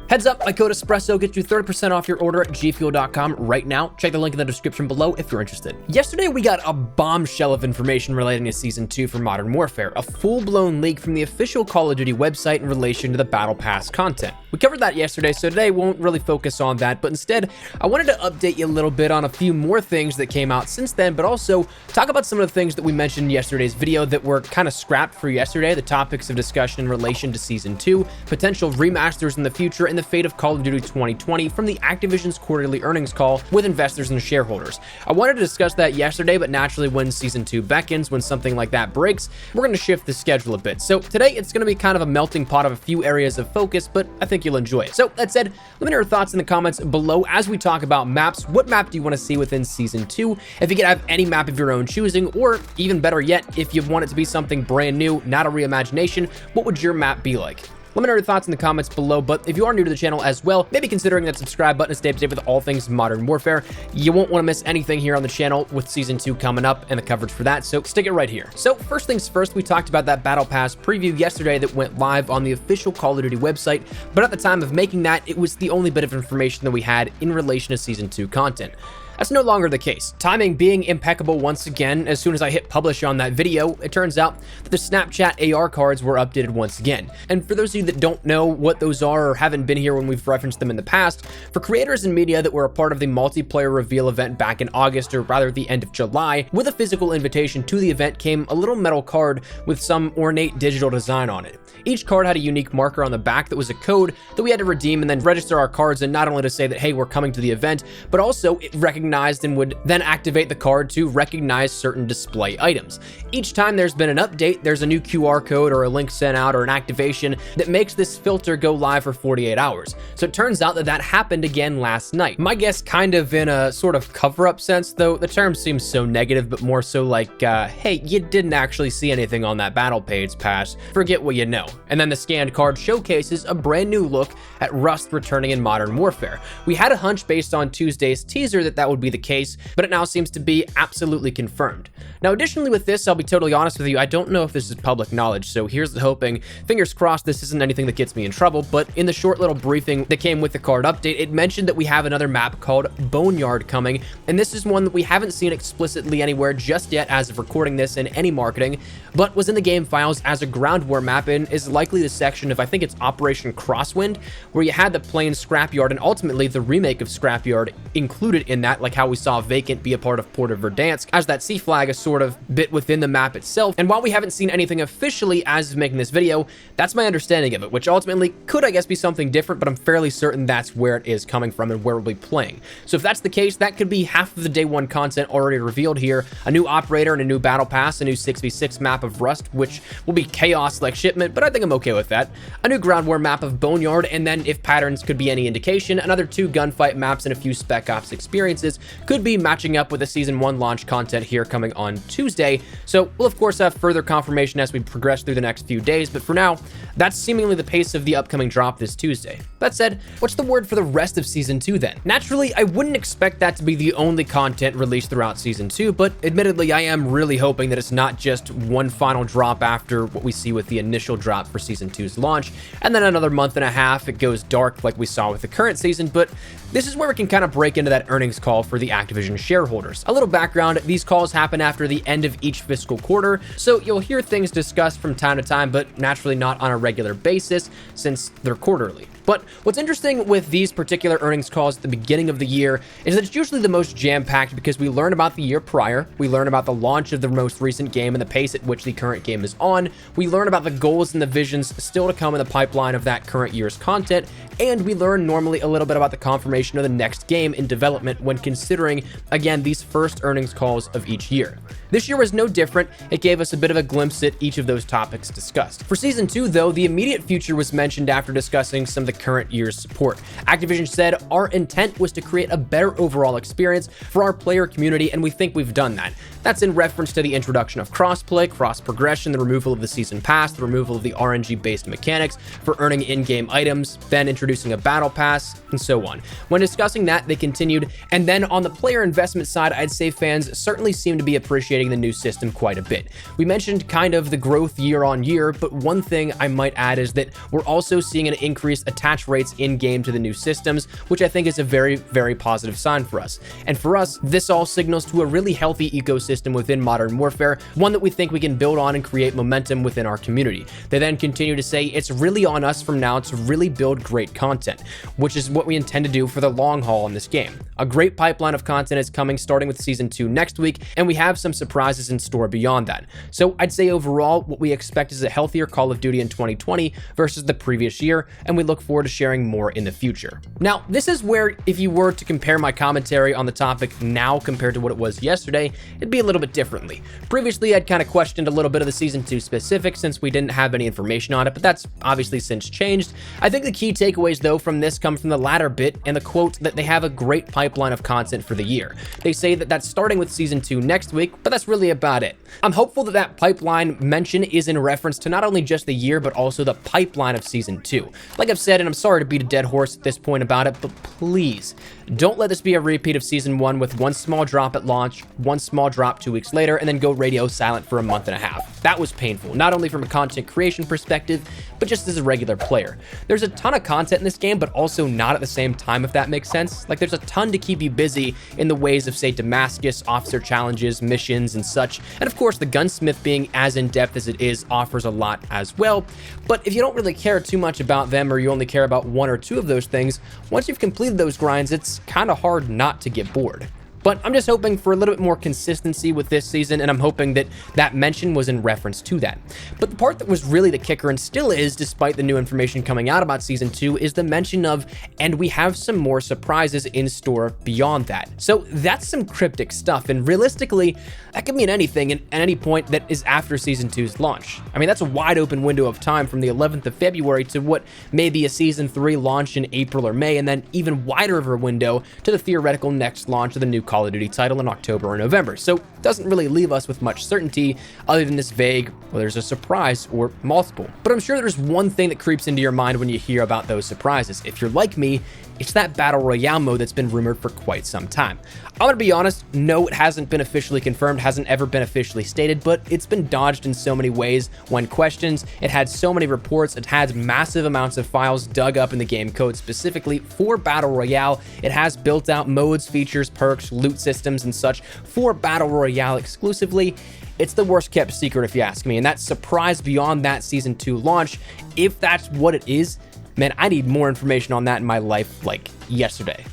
Heads up, my code Espresso gets you 30% off your order at gfuel.com right now. Check the link in the description below if you're interested. Yesterday, we got a bombshell of information relating to Season 2 for Modern Warfare, a full-blown leak from the official Call of Duty website in relation to the Battle Pass content. We covered that yesterday, so today won't really focus on that, but instead, I wanted to update you a little bit on a few more things that came out since then, but also talk about some of the things that we mentioned in yesterday's video that were kind of scrapped for yesterday, the topics of discussion in relation to Season 2, potential remasters in the future, and the fate of Call of Duty 2020 from the Activision's quarterly earnings call with investors and shareholders. I wanted to discuss that yesterday, but naturally when Season 2 beckons, when something like that breaks, we're going to shift the schedule a bit. So today it's going to be kind of a melting pot of a few areas of focus, but I think you'll enjoy it. So that said, let me know your thoughts in the comments below as we talk about maps. What map do you want to see within Season 2? If you could have any map of your own choosing, or even better yet, if you want it to be something brand new, not a reimagination, what would your map be like? Let me know your thoughts in the comments below, but if you are new to the channel as well, maybe considering that subscribe button to stay up to date with all things Modern Warfare. You won't want to miss anything here on the channel with Season 2 coming up and the coverage for that, so stick it right here. So first things first, we talked about that Battle Pass preview yesterday that went live on the official Call of Duty website, but at the time of making that, it was the only bit of information that we had in relation to Season 2 content. That's no longer the case. Timing being impeccable once again, as soon as I hit publish on that video, it turns out that the Snapchat AR cards were updated once again. And for those of you that don't know what those are or haven't been here when we've referenced them in the past, for creators and media that were a part of the multiplayer reveal event back in August, or rather the end of July, with a physical invitation to the event came a little metal card with some ornate digital design on it. Each card had a unique marker on the back that was a code that we had to redeem and then register our cards in, not only to say that, hey, we're coming to the event, but also it recognized and would then activate the card to recognize certain display items. Each time there's been an update, there's a new QR code or a link sent out or an activation that makes this filter go live for 48 hours. So it turns out that that happened again last night. My guess kind of in a sort of cover-up sense, though the term seems so negative, but more so like, hey, you didn't actually see anything on that battle page pass, forget what you know. And then the scanned card showcases a brand new look at Rust returning in Modern Warfare. We had a hunch based on Tuesday's teaser that that would be the case, but it now seems to be absolutely confirmed. Now, additionally with this, I'll be totally honest with you, I don't know if this is public knowledge, so here's the hoping. Fingers crossed this isn't anything that gets me in trouble, but in the short little briefing that came with the card update, it mentioned that we have another map called Boneyard coming, and this is one that we haven't seen explicitly anywhere just yet as of recording this in any marketing, but was in the game files as a ground war map and is likely the section of, I think it's Operation Crosswind, where you had the plain Scrapyard and ultimately the remake of Scrapyard included in that, like how we saw Vacant be a part of Port of Verdansk, as that sea flag is sort of bit within the map itself. And while we haven't seen anything officially as of making this video, that's my understanding of it, which ultimately could, I guess, be something different, but I'm fairly certain that's where it is coming from and where we'll be playing. So if that's the case, that could be half of the day one content already revealed here, a new operator and a new battle pass, a new 6v6 map of Rust, which will be chaos like shipment, but I think I'm okay with that, a new ground war map of Boneyard, and then if patterns could be any indication, another 2 gunfight maps and a few Spec Ops experiences could be matching up with the Season 1 launch content here coming on Tuesday. So we'll of course have further confirmation as we progress through the next few days, but for now, that's seemingly the pace of the upcoming drop this Tuesday. That said, what's the word for the rest of Season 2 then? Naturally, I wouldn't expect that to be the only content released throughout Season 2, but admittedly, I am really hoping that it's not just one final drop after what we see with the initial drop for Season 2's launch, and then another month and a half it goes dark like we saw with the current season, but this is where we can kind of break into that earnings call for the Activision shareholders. A little background, these calls happen after the end of each fiscal quarter, so you'll hear things discussed from time to time, but naturally not on a regular basis since they're quarterly. But what's interesting with these particular earnings calls at the beginning of the year is that it's usually the most jam-packed because we learn about the year prior, we learn about the launch of the most recent game and the pace at which the current game is on, we learn about the goals and the visions still to come in the pipeline of that current year's content, and we learn normally a little bit about the confirmation of the next game in development when considering, again, these first earnings calls of each year. This year was no different. It gave us a bit of a glimpse at each of those topics discussed. For Season 2, though, the immediate future was mentioned after discussing some of the current year's support. Activision said, our intent was to create a better overall experience for our player community, and we think we've done that. That's in reference to the introduction of crossplay, cross-progression, the removal of the season pass, the removal of the RNG-based mechanics for earning in-game items, then introducing a battle pass, and so on. When discussing that, they continued, and then then on the player investment side, I'd say fans certainly seem to be appreciating the new system quite a bit. We mentioned kind of the growth year on year, but one thing I might add is that we're also seeing an increased attach rates in-game to the new systems, which I think is a very, very positive sign for us. And for us, this all signals to a really healthy ecosystem within Modern Warfare, one that we think we can build on and create momentum within our community. They then continue to say it's really on us from now to really build great content, which is what we intend to do for the long haul in this game. A great pipeline of content is coming starting with Season 2 next week, and we have some surprises in store beyond that. So I'd say overall, what we expect is a healthier Call of Duty in 2020 versus the previous year, and we look forward to sharing more in the future. Now, this is where if you were to compare my commentary on the topic now compared to what it was yesterday, it'd be a little bit differently. Previously, I'd kind of questioned a little bit of the Season 2 specifics since we didn't have any information on it, but that's obviously since changed. I think the key takeaways, though, from this come from the latter bit and the quote that they have a great pipeline of content for the year. They say that that's starting with Season 2 next week, but that's really about it. I'm hopeful that that pipeline mention is in reference to not only just the year, but also the pipeline of Season 2. Like I've said, and I'm sorry to beat a dead horse at this point about it, but please, don't let this be a repeat of Season 1 with one small drop at launch, one small drop 2 weeks later, and then go radio silent for a month and a half. That was painful, not only from a content creation perspective, but just as a regular player. There's a ton of content in this game, but also not at the same time, if that makes sense. Like, there's a ton to keep you busy in the ways of, say, Damascus, officer challenges, missions, and such. And of course, the gunsmith being as in-depth as it is offers a lot as well. But if you don't really care too much about them, or you only care about one or two of those things, once you've completed those grinds, it's kind of hard not to get bored. But I'm just hoping for a little bit more consistency with this season, and I'm hoping that that mention was in reference to that. But the part that was really the kicker, and still is despite the new information coming out about Season 2, is the mention of, and we have some more surprises in store beyond that. So that's some cryptic stuff, and realistically, that could mean anything at any point that is after Season 2's launch. I mean, that's a wide open window of time from the 11th of February to what may be a Season 3 launch in April or May, and then even wider of a window to the theoretical next launch of the new Call of Duty title in October or November. So it doesn't really leave us with much certainty other than this vague, well, there's a surprise or multiple. But I'm sure there's one thing that creeps into your mind when you hear about those surprises. If you're like me, it's that Battle Royale mode that's been rumored for quite some time. I'm gonna be honest, no, it hasn't been officially confirmed, hasn't ever been officially stated, but it's been dodged in so many ways when questioned. It had so many reports, it had massive amounts of files dug up in the game code specifically for Battle Royale. It has built out modes, features, perks, loot systems, and such for Battle Royale exclusively. It's the worst kept secret if you ask me, and that surprise beyond that Season 2 launch, if that's what it is, man, I need more information on that in my life like yesterday.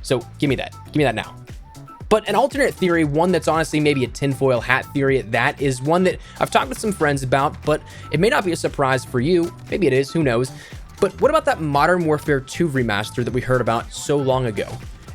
So give me that now. But an alternate theory, one that's honestly maybe a tinfoil hat theory at that, is one that I've talked with some friends about, but it may not be a surprise for you. Maybe it is, who knows. But what about that Modern Warfare 2 remaster that we heard about so long ago?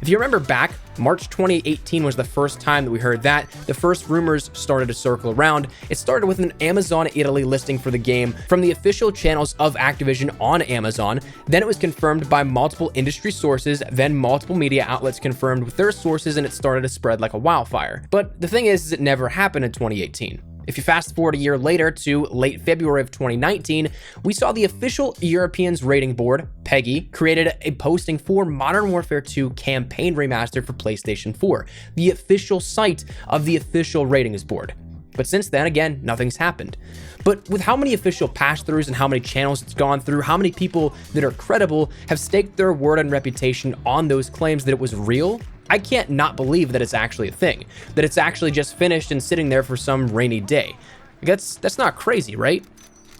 If you remember back, March 2018 was the first time that we heard that. The first rumors started to circle around. It started with an Amazon Italy listing for the game from the official channels of Activision on Amazon. Then it was confirmed by multiple industry sources, then multiple media outlets confirmed with their sources, and it started to spread like a wildfire. But the thing is it never happened in 2018. If you fast forward a year later to late February of 2019, we saw the official Europeans rating board, PEGI, created a posting for Modern Warfare 2 Campaign Remastered for PlayStation 4, the official site of the official ratings board. But since then, again, nothing's happened. But with how many official pass-throughs and how many channels it's gone through, how many people that are credible have staked their word and reputation on those claims that it was real, I can't not believe that it's actually a thing, that it's actually just finished and sitting there for some rainy day. That's not crazy, right?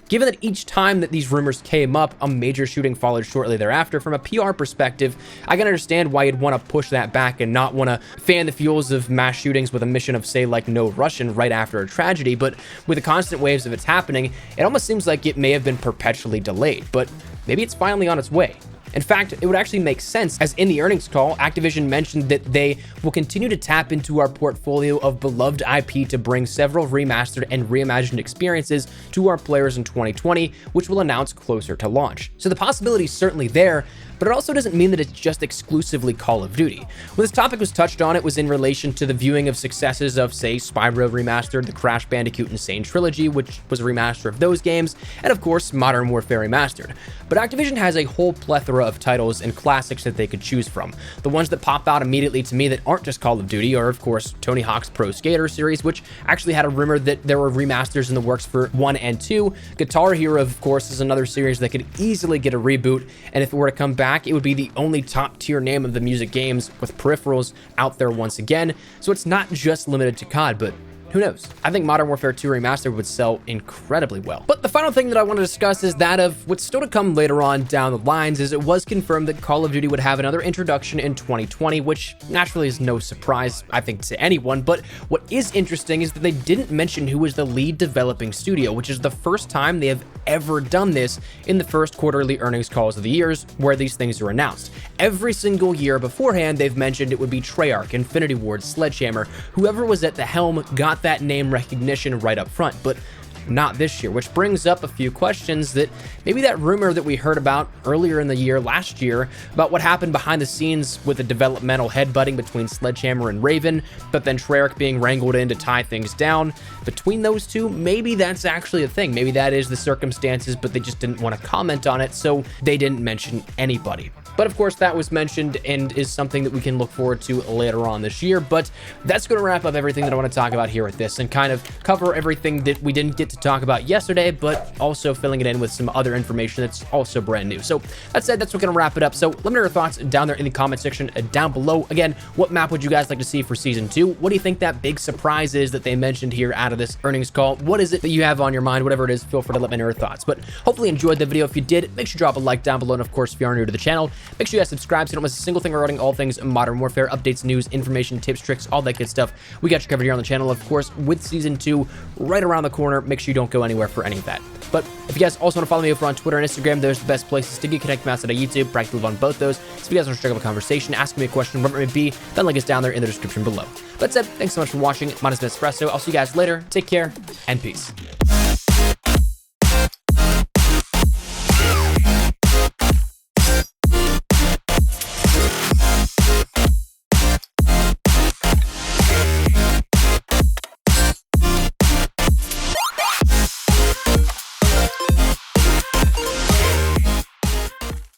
Given that each time that these rumors came up, a major shooting followed shortly thereafter, from a PR perspective, I can understand why you'd want to push that back and not want to fan the fuels of mass shootings with a mission of, say, like no Russian right after a tragedy, but with the constant waves of it's happening, it almost seems like it may have been perpetually delayed, but maybe it's finally on its way. In fact, it would actually make sense, as in the earnings call, Activision mentioned that they will continue to tap into our portfolio of beloved IP to bring several remastered and reimagined experiences to our players in 2020, which we'll announce closer to launch. So the possibility is certainly there, but it also doesn't mean that it's just exclusively Call of Duty. When this topic was touched on, it was in relation to the viewing of successes of, say, Spyro Remastered, the Crash Bandicoot Insane Trilogy, which was a remaster of those games, and of course, Modern Warfare Remastered. But Activision has a whole plethora plethora of titles and classics that they could choose from. The ones that pop out immediately to me that aren't just Call of Duty are, of course, Tony Hawk's Pro Skater series, which actually had a rumor that there were remasters in the works for 1 and 2. Guitar Hero, of course, is another series that could easily get a reboot, and if it were to come back, it would be the only top-tier name of the music games with peripherals out there once again. So it's not just limited to COD, but who knows? I think Modern Warfare 2 Remastered would sell incredibly well. But the final thing that I want to discuss is that of what's still to come later on down the lines, is it was confirmed that Call of Duty would have another introduction in 2020, which naturally is no surprise, I think, to anyone. But what is interesting is that they didn't mention who was the lead developing studio, which is the first time they have ever done this in the first quarterly earnings calls of the years where these things are announced. Every single year beforehand, they've mentioned it would be Treyarch, Infinity Ward, Sledgehammer, whoever was at the helm got that name recognition right up front, but not this year, which brings up a few questions that maybe that rumor that we heard about earlier in the year, last year, about what happened behind the scenes with the developmental headbutting between Sledgehammer and Raven, but then Treyarch being wrangled in to tie things down between those two. Maybe that's actually a thing. Maybe that is the circumstances, but they just didn't want to comment on it, so they didn't mention anybody. But of course, that was mentioned and is something that we can look forward to later on this year. But that's going to wrap up everything that I want to talk about here with this and kind of cover everything that we didn't get to talk about yesterday, but also filling it in with some other information that's also brand new. So that said, that's what's going to wrap it up. So let me know your thoughts down there in the comment section down below. Again, what map would you guys like to see for Season 2? What do you think that big surprise is that they mentioned here out of this earnings call? What is it that you have on your mind? Whatever it is, feel free to let me know your thoughts. But hopefully you enjoyed the video. If you did, make sure to drop a like down below. And of course, if you are new to the channel, make sure you guys subscribe so you don't miss a single thing regarding all things Modern Warfare, updates, news, information, tips, tricks, all that good stuff. We got you covered here on the channel. Of course, with Season 2 right around the corner, make sure you don't go anywhere for any of that. But if you guys also want to follow me over on Twitter and Instagram, there's the best places to get connected outside of YouTube. Practically live on both those. So if you guys want to strike up a conversation, ask me a question, whatever it may be, that link is down there in the description below. That said, thanks so much for watching. My name is Espresso. I'll see you guys later. Take care and peace.